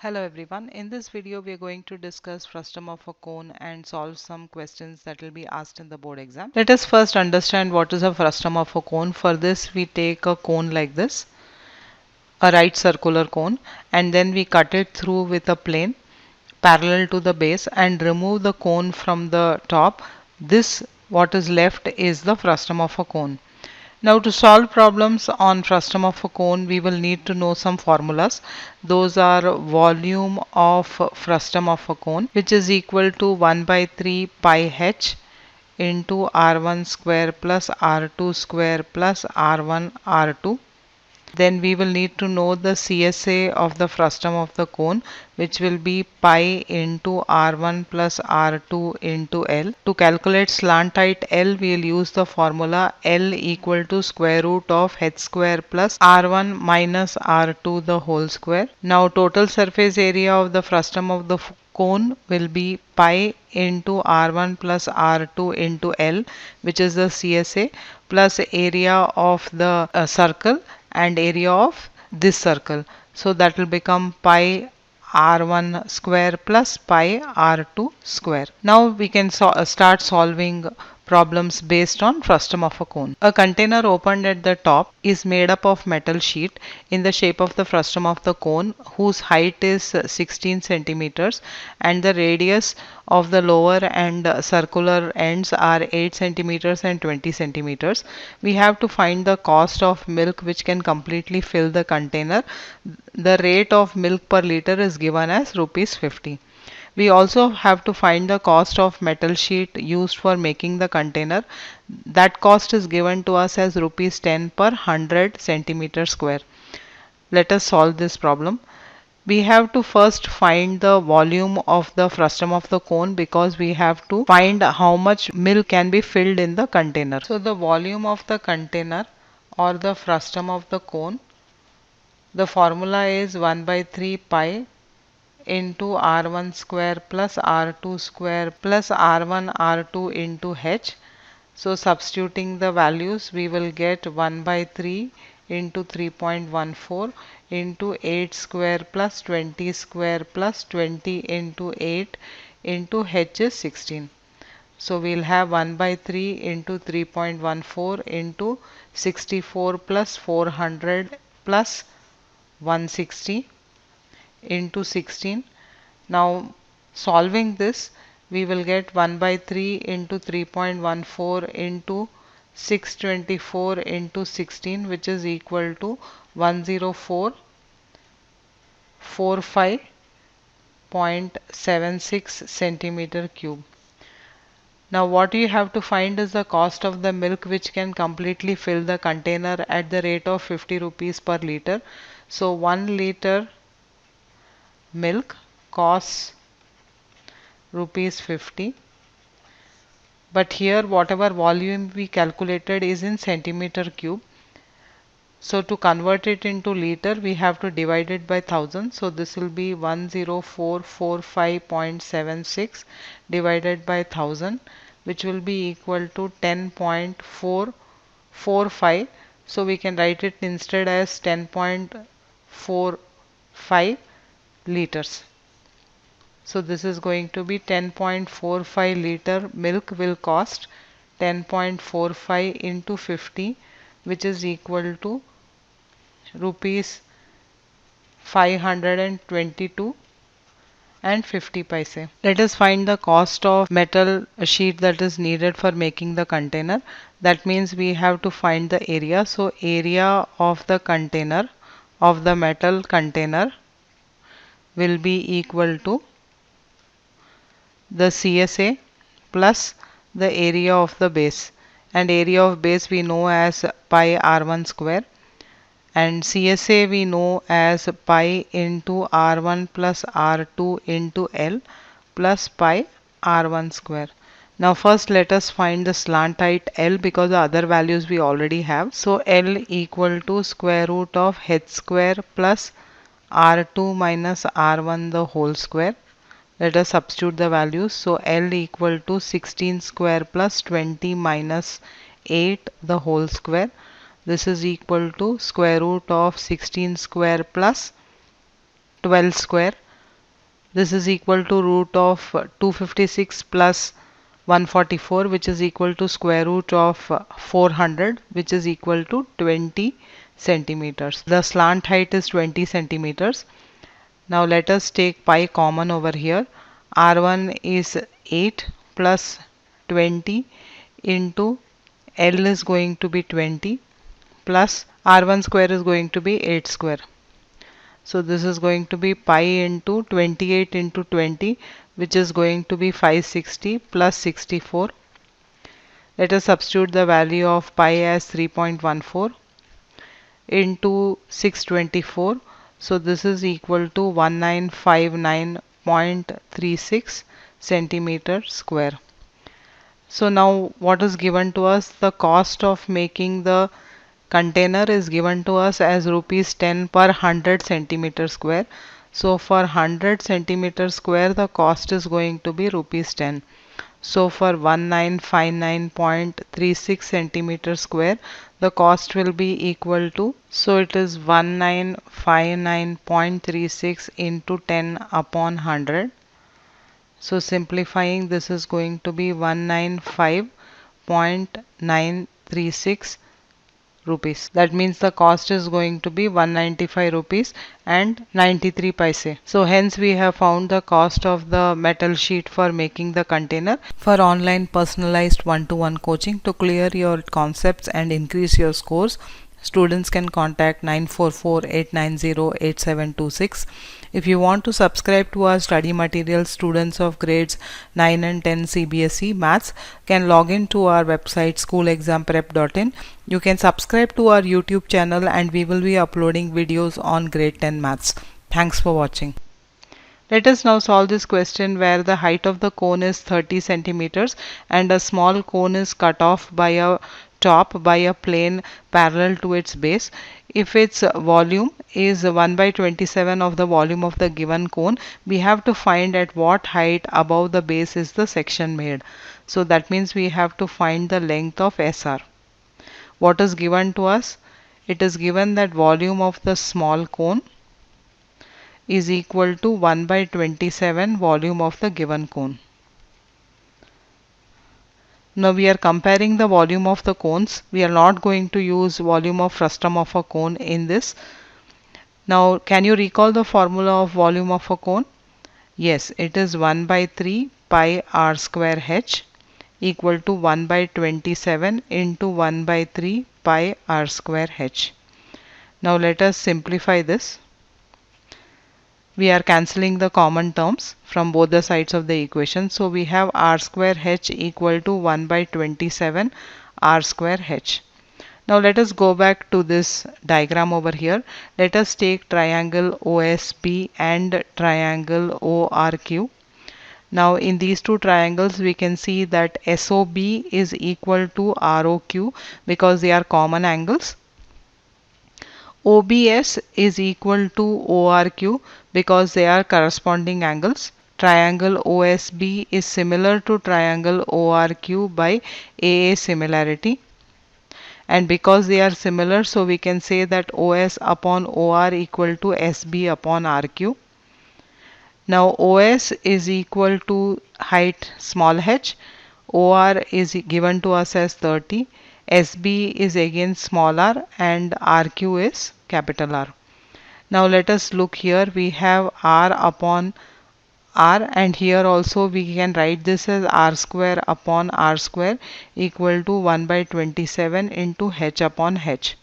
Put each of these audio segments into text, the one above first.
Hello everyone. In this video we are going to discuss frustum of a cone and solve some questions that will be asked in the board exam. Let us first understand what is a frustum of a cone. For this we take a cone like this, a right circular cone, and then we cut it through with a plane parallel to the base and remove the cone from the top. This what is left is the frustum of a cone. Now to solve problems on frustum of a cone, we will need to know some formulas. Those are volume of frustum of a cone, which is equal to 1 by 3 pi h into r1 square plus r2 square plus r1 r2. Then we will need to know the CSA of the frustum of the cone, which will be pi into R1 plus R2 into L. To calculate slant height L, we will use the formula L equal to square root of h square plus R1 minus R2 the whole square. Now total surface area of the frustum of the cone will be pi into R1 plus R2 into L, which is the CSA, plus area of the circle and area of this circle. So that will become pi r1 square plus pi r2 square. Now we can start solving problems based on frustum of a cone. A container opened at the top is made up of metal sheet in the shape of the frustum of the cone, whose height is 16 centimeters and the radius of the lower and circular ends are 8 centimeters and 20 centimeters. We have to find the cost of milk which can completely fill the container. The rate of milk per liter is given as rupees 50. We also have to find the cost of metal sheet used for making the container. That cost is given to us as rupees 10 per 100 centimeter square. Let us solve this problem. We have to first find the volume of the frustum of the cone because we have to find how much milk can be filled in the container. So the volume of the container or the frustum of the cone, the formula is 1 by 3 pi into r1 square plus r2 square plus r1 r2 into h. So substituting the values, we will get 1 by 3 into 3.14 into 8 square plus 20 square plus 20 into 8 into h is 16. So we'll have 1 by 3 into 3.14 into 64 plus 400 plus 160 into 16. Now solving this, we will get 1 by 3 into 3.14 into 624 into 16, which is equal to 10445.76 centimeter cube. Now what you have to find is the cost of the milk which can completely fill the container at the rate of 50 rupees per liter. So 1 liter milk costs rupees 50, but here whatever volume we calculated is in centimeter cube. So to convert it into liter, we have to divide it by 1000. So this will be 10445.76 divided by 1000, which will be equal to 10.445. So we can write it instead as 10.45 liters. So this is going to be 10.45 liter milk will cost 10.45 into 50, which is equal to rupees 522 and 50 paise. Let us find the cost of metal sheet that is needed for making the container. That means we have to find the area. So area of the container, of the metal container, will be equal to the CSA plus the area of the base, and area of base we know as pi r1 square, and CSA we know as pi into r1 plus r2 into L plus pi r1 square. Now first let us find the slant height L because the other values we already have. So L equal to square root of h square plus r2 minus r1 the whole square. Let us substitute the values. So L equal to 16 square plus 20 minus 8 the whole square. This is equal to square root of 16 square plus 12 square. This is equal to root of 256 plus 144, which is equal to square root of 400, which is equal to 20 centimeters. The slant height is 20 centimeters. Now let us take pi common over here. R1 is 8 plus 20 into L is going to be 20 plus R1 square is going to be 8 square. So this is going to be pi into 28 into 20, which is going to be 560 plus 64. Let us substitute the value of pi as 3.14 into 624. So this is equal to 1959.36 centimeter square. So now what is given to us? The cost of making the container is given to us as rupees 10 per 100 centimeter square. So for 100 centimeter square the cost is going to be rupees 10. So for 1959.36 centimeter square the cost will be equal to, so it is 1959.36 into 10 upon 100. So simplifying, this is going to be 195.936 rupees. That means the cost is going to be 195 rupees and 93 paise. So hence we have found the cost of the metal sheet for making the container. For online personalized one-to-one coaching to clear your concepts and increase your scores, students can contact 944-890-8726. If you want to subscribe to our study materials, students of grades 9 and 10 CBSE Maths can log in to our website schoolexamprep.in. You can subscribe to our YouTube channel and we will be uploading videos on grade 10 Maths. Thanks for watching. Let us now solve this question where the height of the cone is 30 centimeters and a small cone is cut off by a top by a plane parallel to its base. If its volume is 1 by 27 of the volume of the given cone, we have to find at what height above the base is the section made. So that means we have to find the length of SR. What is given to us? It is given that volume of the small cone is equal to 1 by 27 volume of the given cone. Now we are comparing the volume of the cones. We are not going to use volume of frustum of a cone in this. Now can you recall the formula of volume of a cone? Yes, it is 1 by 3 pi r square h equal to 1 by 27 into 1 by 3 pi r square h. Now let us simplify this. We are cancelling the common terms from both the sides of the equation. So we have r square h equal to 1 by 27 r square h. Now let us go back to this diagram over here. Let us take triangle OSB and triangle ORQ. Now in these two triangles we can see that SOB is equal to ROQ because they are common angles. OBS is equal to ORQ because they are corresponding angles. Triangle OSB is similar to triangle ORQ by AA similarity. And because they are similar, so we can say that OS upon OR equal to SB upon RQ. Now OS is equal to height small h, OR is given to us as 30, SB is again small r and RQ is capital R. Now let us look here. We have R upon R and here also we can write this as R square upon R square equal to 1 by 27 into h upon h.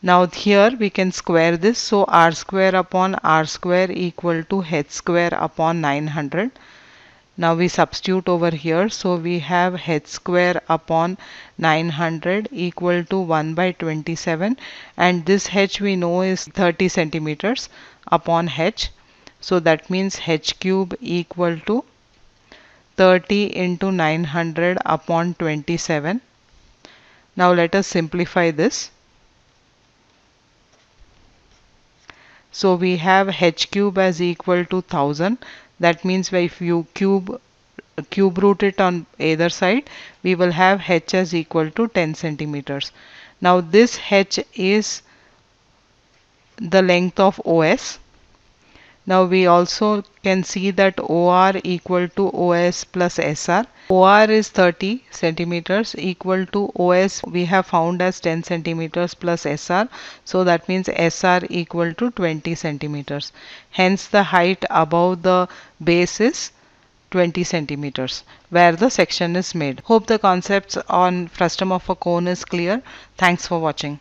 Now here we can square this, so R square upon R square equal to h square upon 900. Now we substitute over here, so we have h square upon 900 equal to 1 by 27 and this h we know is 30 centimeters upon h. So that means h cube equal to 30 into 900 upon 27. Now let us simplify this. So we have h cube as equal to 1000. That means if you cube root it on either side, we will have h as equal to 10 centimeters. Now this h is the length of OS. Now we also can see that OR equal to OS plus SR. OR is 30 centimeters equal to OS we have found as 10 centimeters plus SR. So that means SR equal to 20 centimeters. Hence the height above the base is 20 centimeters where the section is made. Hope the concepts on frustum of a cone is clear. Thanks for watching.